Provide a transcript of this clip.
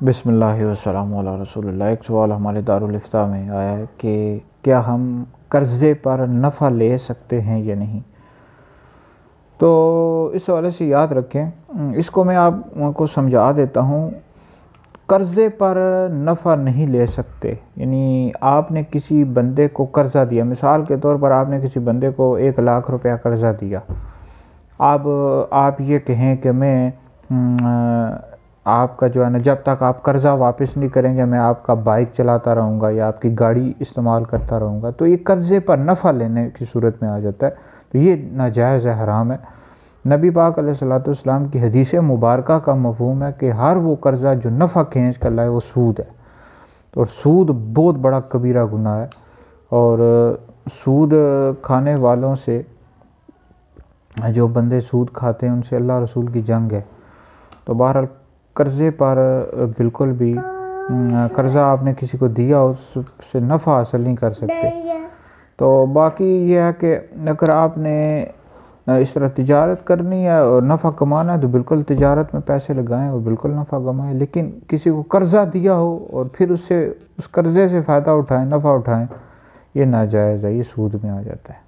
بسم اللہ والسلام علی رسول اللہ۔ ایک سوال ہمارے دارالفتاء میں آیا ہے کہ کیا ہم قرضے پر نفع لے سکتے ہیں یا نہیں؟ تو اس حوالے سے یاد رکھیں، اس کو میں آپ کو سمجھا دیتا ہوں۔ قرضے پر نفع نہیں لے سکتے، یعنی آپ نے کسی بندے کو قرضہ دیا، مثال کے طور پر آپ نے کسی بندے کو 1,00,000 روپیہ قرضہ دیا۔ اب آپ یہ کہیں کہ میں آپ کا جو ہے نا، جب تک آپ قرضہ واپس نہیں کریں گے میں آپ کا بائک چلاتا رہوں گا یا آپ کی گاڑی استعمال کرتا رہوں گا، تو یہ قرضے پر نفع لینے کی صورت میں آ جاتا ہے، تو یہ ناجائز ہے، حرام ہے۔ نبی پاک علیہ السلام کی حدیث مبارکہ کا مفہوم ہے کہ ہر وہ قرضہ جو نفع کھینچ کر لائے وہ سود ہے، اور سود بہت بڑا کبیرہ گناہ ہے، اور سود کھانے والوں سے، جو بندے سود کھاتے ہیں ان سے اللہ رسول کی جنگ ہے۔ تو بہرحال قرضے پر بالکل بھی، قرضہ آپ نے کسی کو دیا اس سے نفع حاصل نہیں کر سکتے۔ تو باقی یہ ہے کہ اگر آپ نے اس طرح تجارت کرنی ہے اور نفع کمانا ہے تو بالکل تجارت میں پیسے لگائیں اور بالکل نفع کمائیں، لیکن کسی کو قرضہ دیا ہو اور پھر اس قرضے سے فائدہ اٹھائیں، نفع اٹھائیں، یہ ناجائز ہے، یہ سود میں آ جاتا ہے۔